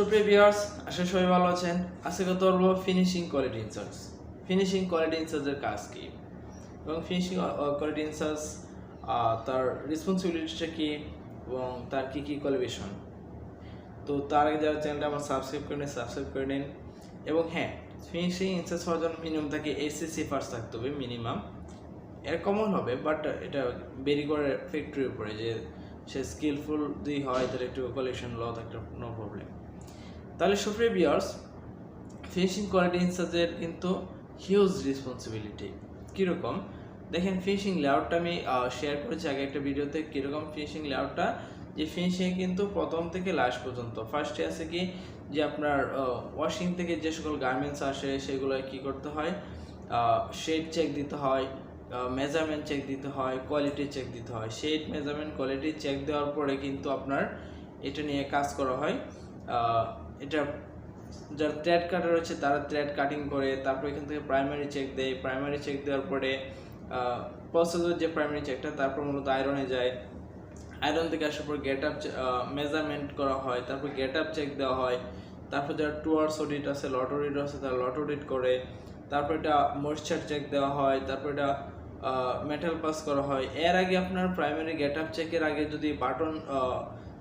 সুপ্রিয় ভিউয়ার্স, আশা সবাই ভালো আছেন। আজকে কথা বলবো finishing quality in charge. Finishing quality ইনচার্জের কাজ কি এবং ফিনিশিং কোয়ালিটি ইনচার্জ তার রেসপন্সিবিলিটিটা কি এবং তার কি কি কোয়ালিফিকেশন। তো তার আগে যারা চ্যানেলটা আমার সাবস্ক্রাইব করে নিন এবং হ্যাঁ, ফিনিশিং ইনচার্জ হওয়ার জন্য মিনিমাম তাকে এসএসসি পাস থাকতে হবে মিনিমাম। এর কমন হবে, বাট এটা বেরি করে ফ্যাক্টরির উপরে যে সে স্কিলফুল যদি হয় তাহলে একটু কোয়ালিফিকেশন ল থাকলে নো প্রবলেম। তাহলে সুপ্রিয় ভিউয়ার্স, ফিনিশিং কোয়ালিটি ইনচার্জের কিন্তু হিউজ রেসপন্সিবিলিটি। কীরকম দেখেন, ফিনিশিং লেআউটটা আমি শেয়ার করেছি আগে একটা ভিডিওতে। কীরকম ফিনিশিং লেআউটটা, যে ফিনিশিংয়ে কিন্তু প্রথম থেকে লাস্ট পর্যন্ত ফার্স্টে আছে কি যে আপনার ওয়াশিং থেকে যে সকল গার্মেন্টস আসে সেগুলো কি করতে হয়, শেড চেক দিতে হয়, মেজারমেন্ট চেক দিতে হয়, কোয়ালিটি চেক দিতে হয়। শেড মেজারমেন্ট কোয়ালিটি চেক দেওয়ার পরে কিন্তু আপনার এটা নিয়ে কাজ করা হয়। এটা যারা থ্রেড কাটার রয়েছে তারা থ্রেড কাটিং করে, তারপর এখান থেকে প্রাইমারি চেক দেয়। প্রাইমারি চেক দেওয়ার পরে প্রসেসর যে প্রাইমারি চেকটা, তারপর মূলত আয়রনে যায়। আয়রন থেকে আসার পর গেট আপ মেজারমেন্ট করা হয়, তারপর গেট আপ চেক দেওয়া হয়। তারপর যারা টুয়ার্স অডিট আছে, লট অডিট আছে, তারা লট অডিট করে। তারপর এটা ময়েশ্চার চেক দেওয়া হয়, তারপর এটা মেটাল পাস করা হয়। এর আগে আপনার প্রাইমারি গেট আপ চেকের আগে যদি বাটন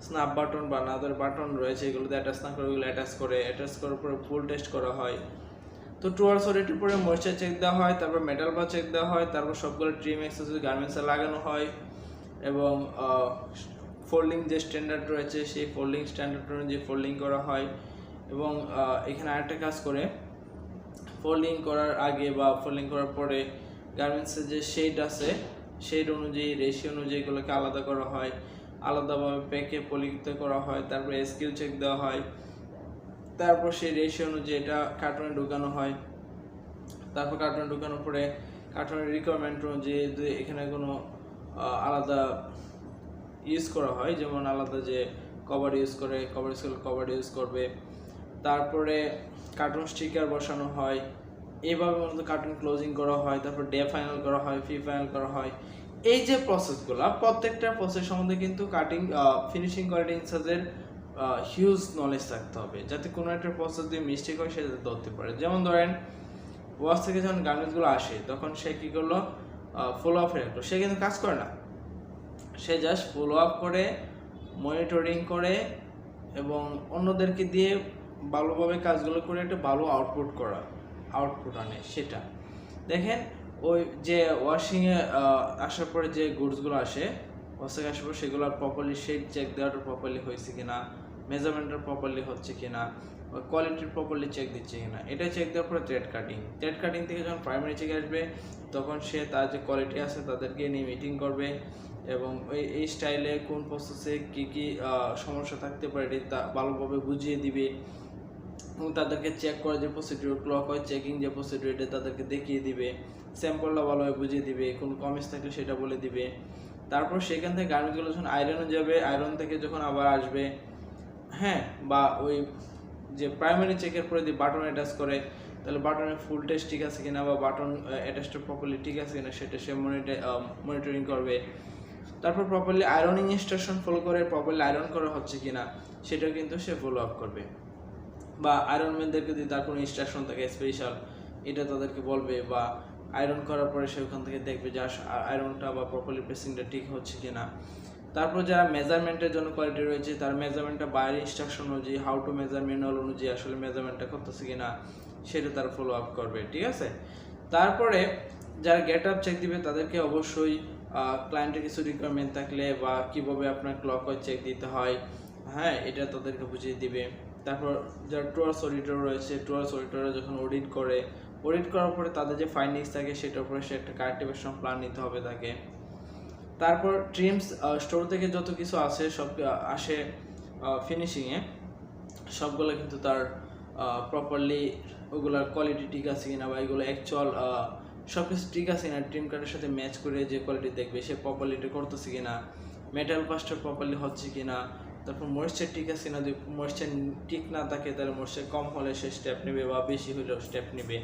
স্ন্যাপ বাটন বা নাদার বাটন রয়েছে, এগুলোতে অ্যাটাচ না করে ওগুলো অ্যাটাচ করার পরে ফুল টেস্ট করা হয়। তো টুয়ার্স অডিটের পরে ময়েশ্চার চেক দেওয়া হয়, তারপর মেটাল পাস চেক দেওয়া হয়, তারপর সবগুলো ট্রিম অ্যাক্সেসরি গার্মেন্টসে লাগানো হয় এবং ফোল্ডিং যে স্ট্যান্ডার্ড রয়েছে সেই ফোল্ডিং স্ট্যান্ডার্ড অনুযায়ী ফোল্ডিং করা হয়। এবং এখানে আরেকটা কাজ করে, ফোল্ডিং করার আগে বা ফোল্ডিং করার পরে গার্মেন্টসের যে শেড আছে শেড অনুযায়ী রেশিও অনুযায়ী এগুলোকে আলাদা করা হয়, আলাদাভাবে প্যাকে পলিত করা হয়। তারপরে স্কিল চেক দেওয়া হয়, তারপর সেই রেশিও অনুযায়ী এটা কার্টুনে ঢুকানো হয়। তারপর কার্টুনে ঢুকানোর পরে কার্টুনের রিকোয়ারমেন্ট অনুযায়ী যদি এখানে কোনো আলাদা ইউজ করা হয়, যেমন আলাদা যে কভার ইউজ করে কভার ইউজ করবে। তারপরে কার্টুন স্টিকার বসানো হয়। এইভাবে মূলত কার্টুন ক্লোজিং করা হয়, তারপর ডে ফাইনাল করা হয়, ফি ফাইনাল করা হয়। এই যে প্রসেসগুলো, প্রত্যেকটা প্রসেস সম্বন্ধে কিন্তু ফিনিশিং কোয়ালিটি ইনচার্জের হিউজ নলেজ থাকতে হবে, যাতে কোনো একটা প্রসেস দিয়ে মিস্টেক হয় সেটা ধরতে পারে। যেমন ধরেন, ওয়াশ থেকে যখন গার্মেন্টসগুলো আসে তখন সে কী করলো, ফলো আপ রাখলো। সে কিন্তু কাজ করে না, সে জাস্ট ফলো আপ করে, মনিটরিং করে এবং অন্যদেরকে দিয়ে ভালোভাবে কাজগুলো করে একটা ভালো আউটপুট আনে। সেটা দেখেন, ওই যে ওয়াশিংয়ে আসার পরে যে গুডসগুলো আসে, ওয়াশ থেকে আসার পর সেগুলো প্রপারলি শেড চেক দেওয়াটা প্রপারলি হয়েছে কিনা, মেজারমেন্টটা প্রপারলি হচ্ছে কিনা, কোয়ালিটির প্রপারলি চেক দিচ্ছে কিনা, এটা চেক দেওয়ার পরে থ্রেড কাটিং থেকে যখন প্রাইমারি চেক আসবে তখন সে তার যে কোয়ালিটি আছে তাদেরকে নিয়ে মিটিং করবে এবং এই স্টাইলে কোন প্রসেসে কী কী সমস্যা থাকতে পারে এটা ভালোভাবে বুঝিয়ে দিবে এবং তাদেরকে চেক করা যে প্রসিডিউর, ক্লক হয় চেকিং যে প্রসিডিউর, এটা তাদেরকে দেখিয়ে দিবে। স্যাম্পলটা ভালোভাবে বুঝিয়ে দিবে, কোন কমিস থাকলে সেটা বলে দিবে। তারপর সেখান থেকে গার্মেন্টসগুলো যখন আয়রনে যাবে, আয়রন থেকে যখন আবার আসবে, হ্যাঁ, বা ওই যে প্রাইমারি চেকের পরে যদি বাটন অ্যাটাচ করে তাহলে বাটনের ফুল টেস্ট ঠিক আছে কিনা বা বাটন অ্যাটাচটা প্রপারলি ঠিক আছে কিনা সেটা সে মনিটরিং করবে। তারপর প্রপারলি আয়রনিং ইনস্ট্রাকশন ফলো করে প্রপারলি আয়রন করা হচ্ছে কিনা সেটাও কিন্তু সে ফলো আপ করবে। বা আয়রনম্যানদেরকে যদি তার কোনো ইনস্ট্রাকশন থাকে স্পেশাল, এটা তাদেরকে বলবে। বা আয়রন করার পরে সে ওখান থেকে দেখবে যে আয়রনটা বা প্রপারলি প্রেসিংটা ঠিক হচ্ছে কিনা। তারপর যারা মেজারমেন্টের জন্য কোয়ালিটি রয়েছে, তার মেজারমেন্টটা বাইরের ইনস্ট্রাকশন অনুযায়ী, হাউ টু মেজার ম্যানুয়াল অনুযায়ী আসলে মেজারমেন্টটা করতেছে কিনা সেটা তারা ফলো আপ করবে, ঠিক আছে। তারপরে যারা গেট আপ চেক দিবে তাদেরকে অবশ্যই ক্লায়েন্টের কিছু রিকোয়ারমেন্ট থাকলে বা কীভাবে আপনার ক্লক ওয়াইজ চেক দিতে হয়, হ্যাঁ, এটা তাদেরকে বুঝিয়ে দিবে। তারপর যারা টুয়ার্স অডিটর রয়েছে, টুয়ার্স অডিটররা যখন অডিট করার পরে তাদের যে ফাইন্ডিংস থাকে সেটার উপরে সে একটা কারেক্টিভেশন প্ল্যান নিতে হবে তাকে। তারপর ট্রিমস স্টোর থেকে যত কিছু আসে সব আসে ফিনিশিংয়ে, সবগুলো কিন্তু তার প্রপারলি ওগুলার কোয়ালিটি ঠিক আছে কিনা বা এগুলো অ্যাকচুয়াল সব কিছু ঠিক আছে কিনা, ট্রিম কার্ডের সাথে ম্যাচ করে যে কোয়ালিটি দেখবে সে প্রপারলি এটা করতেছে কিনা, মেটাল পাসটা প্রপারলি হচ্ছে কিনা। তারপর ময়েশ্চার ঠিক আছে কিনা, যদি ময়েশ্চার ঠিক না থাকে তাহলে ময়েশ্চার কম হলে সে স্টেপ নেবে বা বেশি হলেও স্টেপ নেবে।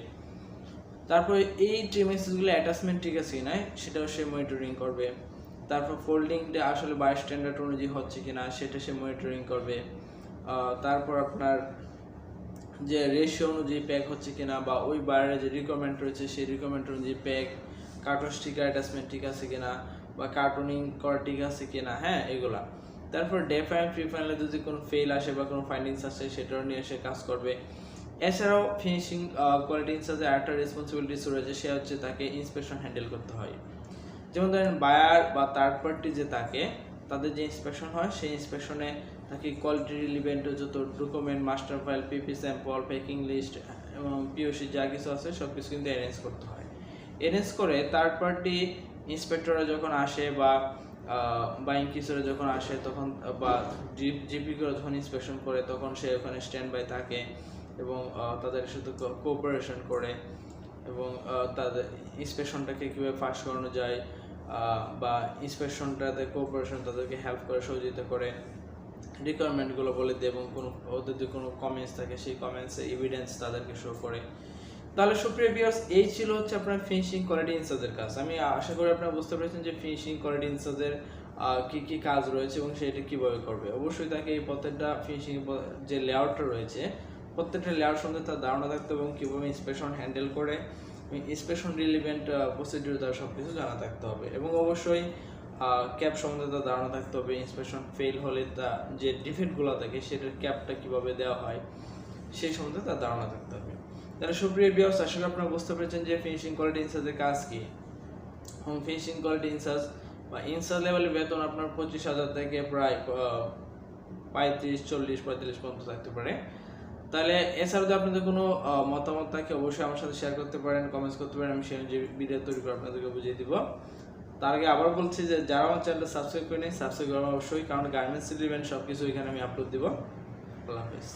তারপরে এই ট্রিম অ্যাক্সেসগুলো অ্যাটাচমেন্ট ঠিক আছে কিনা সেটাও সে মনিটরিং করবে। তারপর ফোল্ডিংটা আসলে বাই স্ট্যান্ডার্ড অনুযায়ী হচ্ছে কিনা সেটা সে মনিটরিং করবে। তারপর আপনার যে রেশিও অনুযায়ী প্যাক হচ্ছে কিনা, বা ওই বাইরে যে রিকমেন্ড রয়েছে সেই রিকমেন্ড অনুযায়ী প্যাক, কার্টুন স্টিকার অ্যাটাচমেন্ট ঠিক আছে কিনা, বা কার্টুনিং করা ঠিক আছে কিনা, হ্যাঁ এগুলা। তারপর ডে ফাইনাল প্রি ফাইনালে যদি কোনো ফেল আসে বা কোনো ফাইন্ডিংস আসে সেটাও নিয়ে এসে কাজ করবে। এছাড়াও ফিনিশিং কোয়ালিটি ইনচার্জের আরেকটা রেসপন্সিবিলিটিস রয়েছে, সে হচ্ছে তাকে ইন্সপেকশন হ্যান্ডেল করতে হয়। যেমন ধরেন বায়ার বা থার্ড পার্টি যে থাকে তাদের যে ইন্সপেকশন হয় সেই ইন্সপেকশনে তাকে কোয়ালিটি রিলেভেন্ট যত document, master file, PP sample, packing list এবং পিওসি যা কিছু আছে সব কিছু কিন্তু অ্যারেঞ্জ করতে হয়। অ্যারেঞ্জ করে থার্ড পার্টি ইন্সপেক্টররা যখন আসে বা বাইং কিসরা যখন আসে তখন, বা জিপি করে যখন ইন্সপেকশন করে তখন সে ওখানে স্ট্যান্ড বাই থাকে এবং তাদের সাথে কোঅপারেশন করে, এবং তাদের ইন্সপেকশনটাকে কীভাবে ফাস্ট করানো যায় বা ইন্সপেকশনটাতে কোঅপারেশন তাদেরকে হেল্প করে, সহযোগিতা করে, রিকোয়ারমেন্টগুলো বলে দেয় এবং কোনো ওদের যদি কোনো কমেন্টস থাকে সেই কমেন্টসের এভিডেন্স তাদেরকে শো করে। তাহলে সুপ্রিয় ভিউয়ার্স, এই ছিল হচ্ছে আপনার ফিনিশিং কোয়ালিটি ইনচার্জের কাজ। আমি আশা করি আপনারা বুঝতে পেরেছেন যে ফিনিশিং কোয়ালিটি ইনচার্জের কী কী কাজ রয়েছে এবং সেটা কীভাবে করবে। অবশ্যই তাকে এই প্রত্যেকটা ফিনিশিং যে লেআউটটা রয়েছে প্রত্যেকটা লেআউট সম্বন্ধে তার ধারণা থাকতে এবং কীভাবে ইন্সপেকশন হ্যান্ডেল করে, ইন্সপেকশন রিলেভেন্ট প্রসিডিউর তার সব কিছু জানা থাকতে হবে। এবং অবশ্যই ক্যাপ সম্বন্ধে তার ধারণা থাকতে হবে। ইন্সপেকশন ফেল হলে তা যে ডিফেক্টগুলো থাকে সেটার ক্যাপটা কীভাবে দেওয়া হয় সেই সম্বন্ধে তার ধারণা থাকতে হবে। তাহলে সুপ্রিয় ভিউয়ার্স, আশা করি আপনারা বুঝতে পেরেছেন যে ফিনিশিং কোয়ালিটি ইনচার্জের কাজ কি। এবং ফিনিশিং কোয়ালিটি ইনচার্জ বা ইনচার্জ লেভেলের বেতন আপনার 25,000 থেকে প্রায় 35, 40, 45 পর্যন্ত থাকতে পারে। তাহলে এছাড়া যদি আপনাদের কোনো মতামত থাকে অবশ্যই আমার সাথে শেয়ার করতে পারেন, কমেন্টস করতে পারেন, আমি সেই অনুযায়ী ভিডিও তৈরি করে আপনাদেরকে বুঝিয়ে দিব। তার আগে আবার বলছি যে যারা আমার চ্যানেলটা সাবস্ক্রাইব করেনি সাবস্ক্রাইব করবেন অবশ্যই, কারণ গার্মেন্টস রিলেভেন্ট সব কিছু এখানে আমি আপলোড দিব। আল্লাহ হাফেজ।